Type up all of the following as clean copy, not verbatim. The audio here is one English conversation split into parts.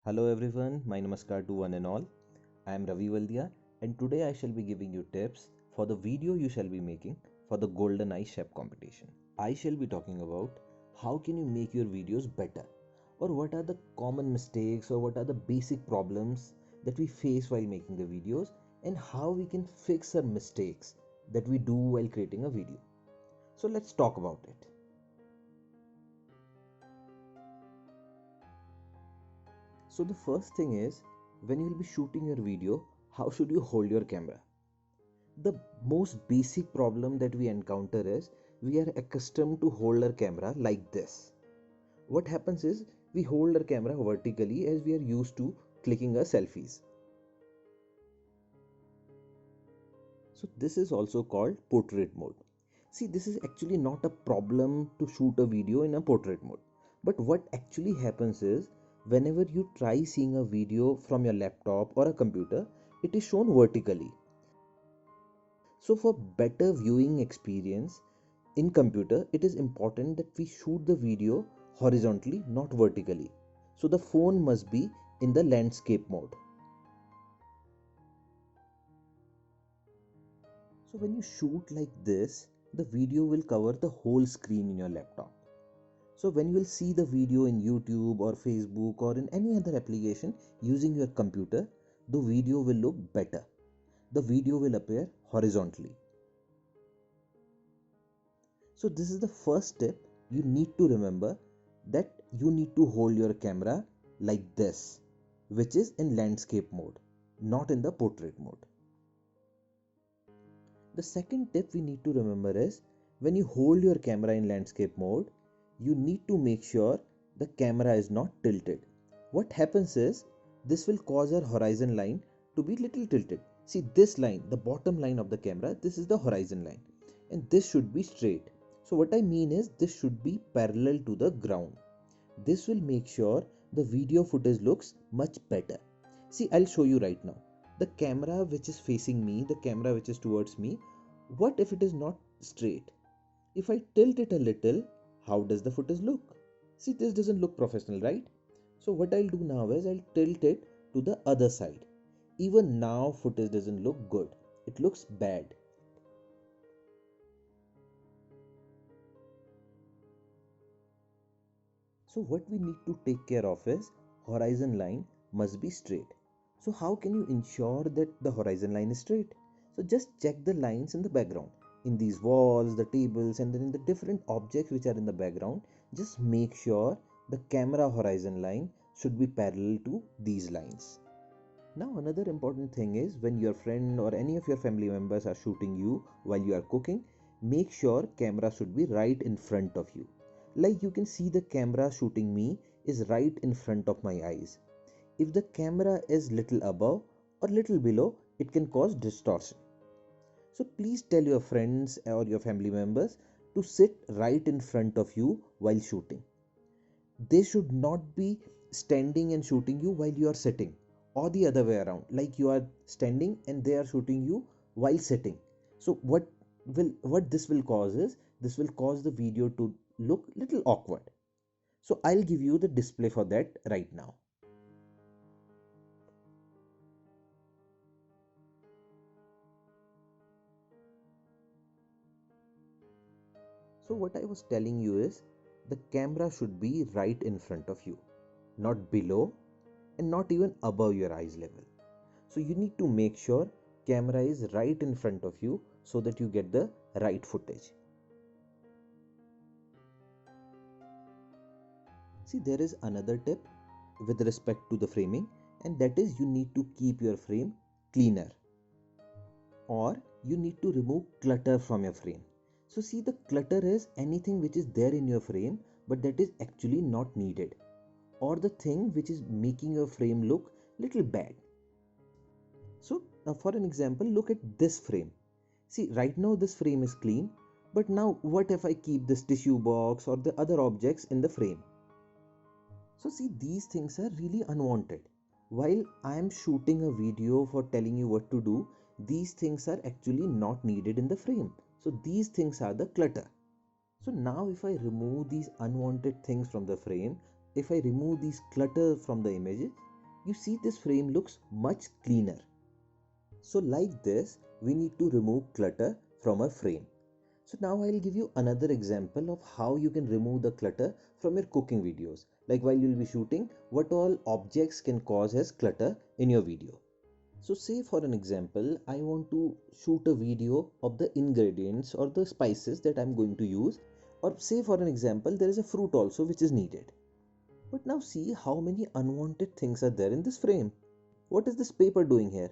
Hello everyone, my namaskar to one and all. I am Ravi Valdia and today I shall be giving you tips for the video you shall be making for the Golden Eye Chef competition. I shall be talking about how can you make your videos better, or what are the common mistakes, or what are the basic problems that we face while making the videos, and how we can fix our mistakes that we do while creating a video. So let's talk about it. So the first thing is, when you will be shooting your video, how should you hold your camera? The most basic problem that we encounter is we are accustomed to hold our camera like this. What happens is we hold our camera vertically as we are used to clicking our selfies. So this is also called portrait mode. See, this is actually not a problem to shoot a video in a portrait mode. But what actually happens is whenever you try seeing a video from your laptop or a computer, it is shown vertically. So for better viewing experience in computer, it is important that we shoot the video horizontally, not vertically. So the phone must be in the landscape mode. So when you shoot like this, the video will cover the whole screen in your laptop. So when you will see the video in YouTube or Facebook or in any other application using your computer, the video will look better. The video will appear horizontally. So this is the first step. You need to remember that you need to hold your camera like this, which is in landscape mode, not in the portrait mode. The second tip we need to remember is when you hold your camera in landscape mode, you need to make sure the camera is not tilted. What happens is this will cause our horizon line to be little tilted. See this line, the bottom line of the camera, this is the horizon line, and this should be straight. So what I mean is this should be parallel to the ground. This will make sure the video footage looks much better. See, I'll show you right now. The camera which is facing me, the camera which is towards me, what if it is not straight? If I tilt it a little, how does the footage look? See, this doesn't look professional, right? So what I'll do now is I'll tilt it to the other side. Even now footage doesn't look good. It looks bad. So what we need to take care of is horizon line must be straight. So how can you ensure that the horizon line is straight? So just check the lines in the background. In these walls, the tables, and then in the different objects which are in the background, just make sure the camera horizon line should be parallel to these lines. Now another important thing is when your friend or any of your family members are shooting you while you are cooking, make sure camera should be right in front of you. Like you can see the camera shooting me is right in front of my eyes. If the camera is little above or little below, it can cause distortion. So please tell your friends or your family members to sit right in front of you while shooting. They should not be standing and shooting you while you are sitting, or the other way around, like you are standing and they are shooting you while sitting. So what this will cause is this will cause the video to look little awkward. So I'll give you the display for that right now. So what I was telling you is the camera should be right in front of you, not below and not even above your eyes level. So you need to make sure camera is right in front of you so that you get the right footage. See, there is another tip with respect to the framing, and that is you need to keep your frame cleaner, or you need to remove clutter from your frame. So see, the clutter is anything which is there in your frame but that is actually not needed, or the thing which is making your frame look little bad. So for an example, look at this frame. See, right now this frame is clean, but now what if I keep this tissue box or the other objects in the frame? So see, these things are really unwanted. While I am shooting a video for telling you what to do, these things are actually not needed in the frame. So these things are the clutter. So now if I remove these unwanted things from the frame, if I remove these clutter from the images, you see this frame looks much cleaner. So like this, we need to remove clutter from our frame. So now I'll give you another example of how you can remove the clutter from your cooking videos. Like while you'll be shooting, what all objects can cause as clutter in your video. So say for an example, I want to shoot a video of the ingredients or the spices that I'm going to use. Or say for an example, there is a fruit also which is needed. But now see how many unwanted things are there in this frame. What is this paper doing here?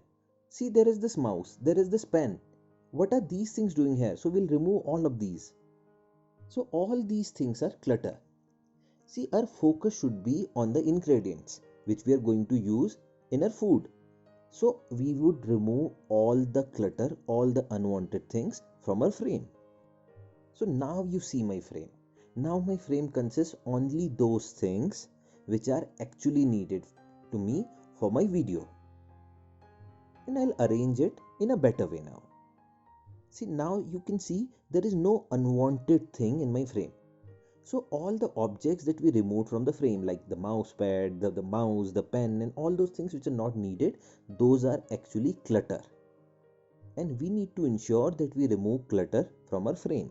See, there is this mouse, there is this pen. What are these things doing here? So we'll remove all of these. So all these things are clutter. See, our focus should be on the ingredients which we are going to use in our food. So we would remove all the clutter, all the unwanted things from our frame. So now you see my frame. Now my frame consists only those things which are actually needed to me for my video. And I'll arrange it in a better way now. See, now you can see there is no unwanted thing in my frame. So all the objects that we removed from the frame, like the mouse pad, the mouse, the pen, and all those things which are not needed, those are actually clutter. And we need to ensure that we remove clutter from our frame.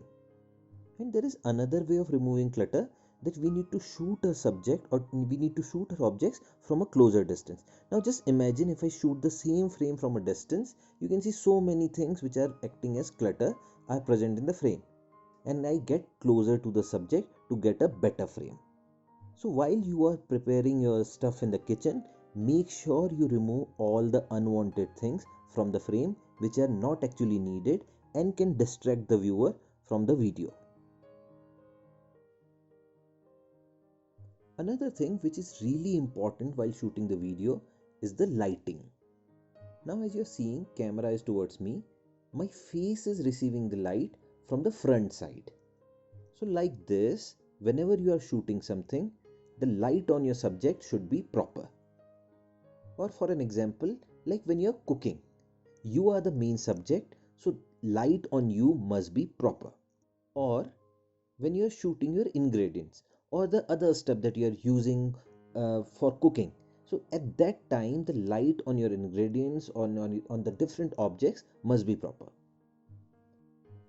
And there is another way of removing clutter, that we need to shoot a subject or we need to shoot our objects from a closer distance. Now just imagine if I shoot the same frame from a distance, you can see so many things which are acting as clutter are present in the frame. And I get closer to the subject to get a better frame. So while you are preparing your stuff in the kitchen, make sure you remove all the unwanted things from the frame which are not actually needed and can distract the viewer from the video. Another thing which is really important while shooting the video is the lighting. Now as you're seeing, camera is towards me, my face is receiving the light from the front side. So like this, whenever you are shooting something, the light on your subject should be proper. Or for an example, like when you're cooking, you are the main subject, so light on you must be proper. Or when you're shooting your ingredients or the other stuff that you're using for cooking, so at that time the light on your ingredients on the different objects must be proper.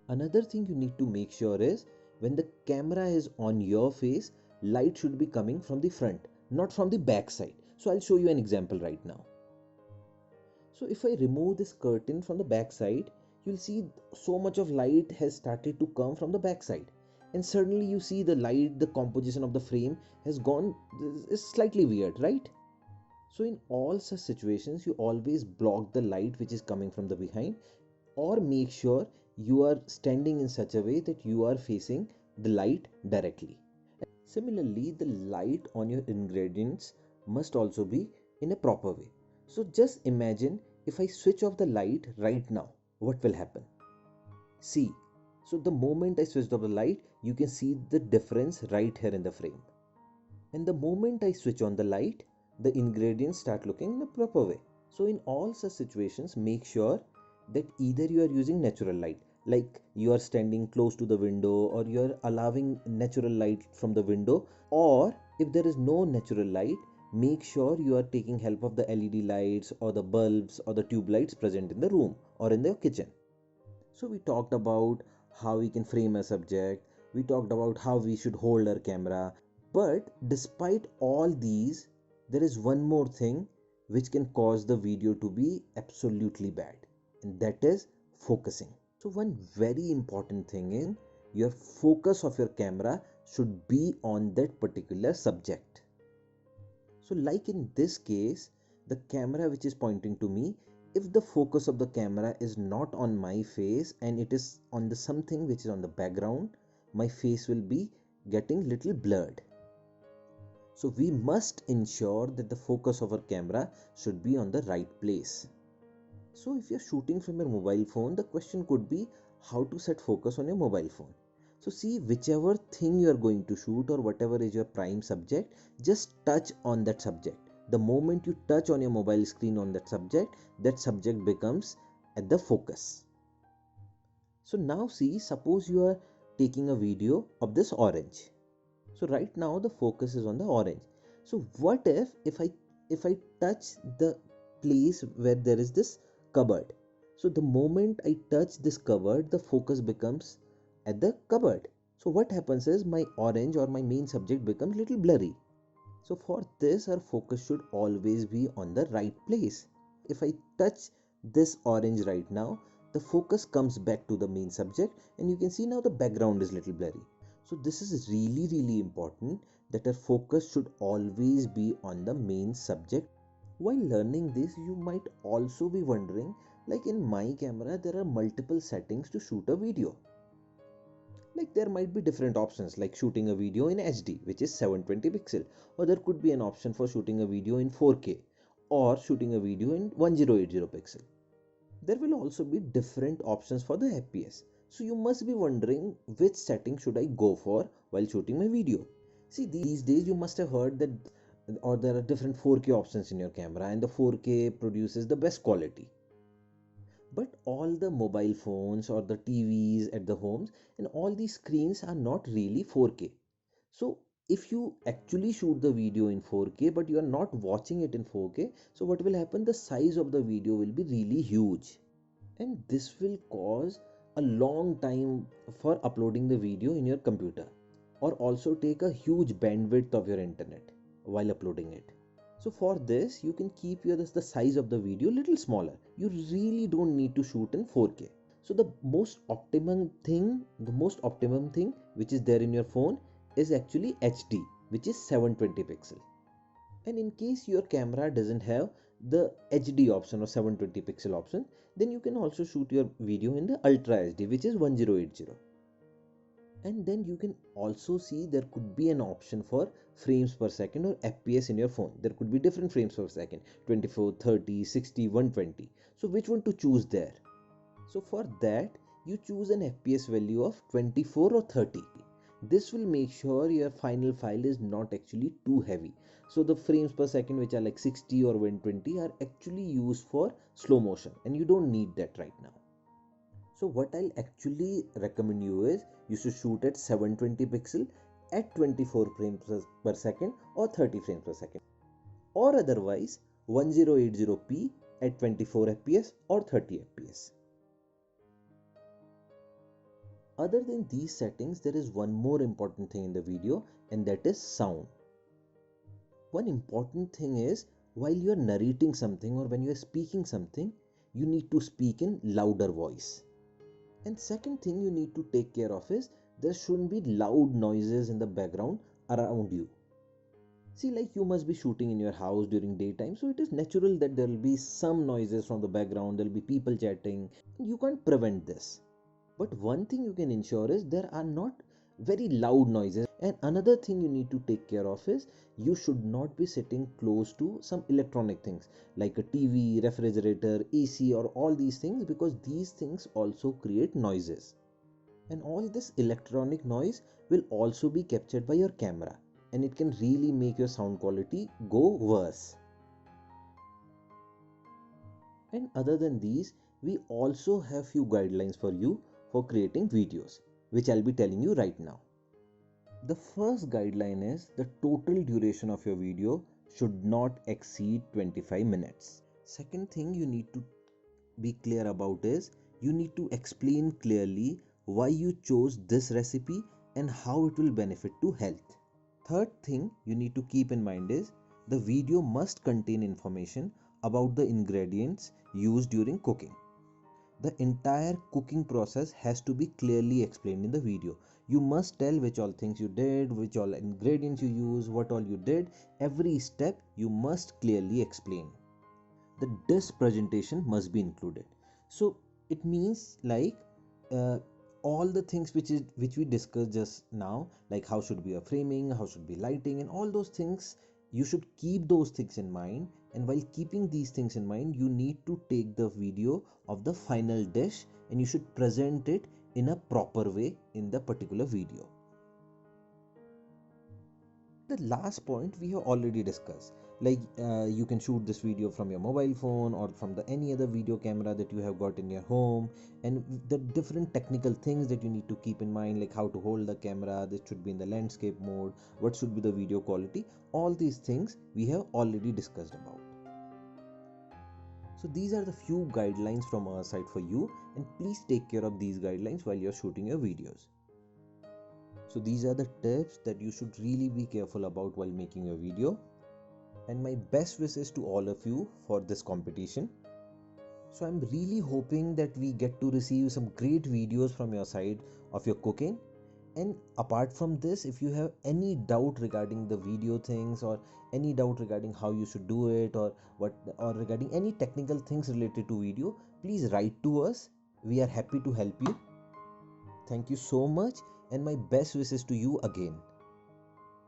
Another thing you need to make sure is when the camera is on your face, light should be coming from the front, not from the back side. So I'll show you an example right now. So if I remove this curtain from the back side, you'll see so much of light has started to come from the back side. And suddenly you see the light, the composition of the frame has gone, is slightly weird, right? So in all such situations, you always block the light which is coming from the behind, or make sure you are standing in such a way that you are facing the light directly. Similarly, the light on your ingredients must also be in a proper way. So just imagine if I switch off the light right now, what will happen? See, so the moment I switched off the light, you can see the difference right here in the frame. And the moment I switch on the light, the ingredients start looking in a proper way. So in all such situations, make sure that either you are using natural light, like you are standing close to the window, or you are allowing natural light from the window, or if there is no natural light, make sure you are taking help of the LED lights or the bulbs or the tube lights present in the room or in the kitchen. So we talked about how we can frame a subject, we talked about how we should hold our camera, but despite all these, there is one more thing which can cause the video to be absolutely bad, and that is focusing. So one very important thing is your focus of your camera should be on that particular subject. So like in this case, the camera which is pointing to me, if the focus of the camera is not on my face and it is on the something which is on the background, my face will be getting little blurred. So we must ensure that the focus of our camera should be on the right place. So if you're shooting from your mobile phone, the question could be how to set focus on your mobile phone. So see, whichever thing you are going to shoot or whatever is your prime subject, just touch on that subject. The moment you touch on your mobile screen on that subject becomes at the focus. So now see, suppose you are taking a video of this orange. So right now the focus is on the orange. So what if I if I touch the place where there is this cupboard, so the moment I touch this cupboard, the focus becomes at the cupboard. So what happens is my orange or my main subject becomes little blurry. So for this, our focus should always be on the right place. If I touch this orange right now, the focus comes back to the main subject, and you can see now the background is little blurry. So this is really important, that our focus should always be on the main subject. While learning this, you might also be wondering, like in my camera, there are multiple settings to shoot a video. Like there might be different options like shooting a video in HD, which is 720 pixel, or there could be an option for shooting a video in 4K or shooting a video in 1080 pixel. There will also be different options for the FPS. So you must be wondering which setting should I go for while shooting my video. See, these days you must have heard that or there are different 4K options in your camera, and the 4K produces the best quality. But all the mobile phones or the TVs at the homes and all these screens are not really 4K. So if you actually shoot the video in 4K but you are not watching it in 4K, so what will happen? The size of the video will be really huge, and this will cause a long time for uploading the video in your computer, or also take a huge bandwidth of your internet while uploading it. So for this, you can keep the size of the video little smaller. You really don't need to shoot in 4K. So the most optimum thing which is there in your phone is actually HD, which is 720 pixel. And in case your camera doesn't have the HD option or 720 pixel option, then you can also shoot your video in the Ultra HD, which is 1080. And then you can also see there could be an option for frames per second or FPS in your phone. There could be different frames per second, 24, 30, 60, 120. So which one to choose there? So for that, you choose an FPS value of 24 or 30. This will make sure your final file is not actually too heavy. So the frames per second which are like 60 or 120 are actually used for slow motion, and you don't need that right now. So what I'll actually recommend you is you should shoot at 720 pixel at 24 frames per second or 30 frames per second, or otherwise 1080p at 24 fps or 30 fps. Other than these settings, there is one more important thing in the video, and that is sound. One important thing is, while you are narrating something or when you are speaking something, you need to speak in louder voice. And second thing you need to take care of is there shouldn't be loud noises in the background around you. See, like you must be shooting in your house during daytime, so it is natural that there will be some noises from the background, there will be people chatting. You can't prevent this. But one thing you can ensure is there are not very loud noises. And another thing you need to take care of is you should not be sitting close to some electronic things like a TV, refrigerator, AC, or all these things, because these things also create noises. And all this electronic noise will also be captured by your camera, and it can really make your sound quality go worse. And other than these, we also have few guidelines for you for creating videos, which I'll be telling you right now. The first guideline is the total duration of your video should not exceed 25 minutes. Second thing you need to be clear about is you need to explain clearly why you chose this recipe and how it will benefit to health. Third thing you need to keep in mind is the video must contain information about the ingredients used during cooking. The entire cooking process has to be clearly explained in the video. You must tell which all things you did, which all ingredients you use, what all you did. Every step you must clearly explain. The dish presentation must be included. So it means like all the things which we discussed just now, like how should be a framing, how should be lighting, and all those things, you should keep those things in mind. And while keeping these things in mind, you need to take the video of the final dish and you should present it in a proper way in the particular video. The last point we have already discussed, Like you can shoot this video from your mobile phone or from the any other video camera that you have got in your home, and the different technical things that you need to keep in mind, like how to hold the camera, this should be in the landscape mode, what should be the video quality, all these things we have already discussed about. So these are the few guidelines from our side for you, and please take care of these guidelines while you're shooting your videos. So these are the tips that you should really be careful about while making your video. And my best wishes to all of you for this competition. So I'm really hoping that we get to receive some great videos from your side of your cooking. And apart from this, if you have any doubt regarding the video things, or any doubt regarding how you should do it, or regarding any technical things related to video, please write to us. We are happy to help you. Thank you so much, and my best wishes to you again.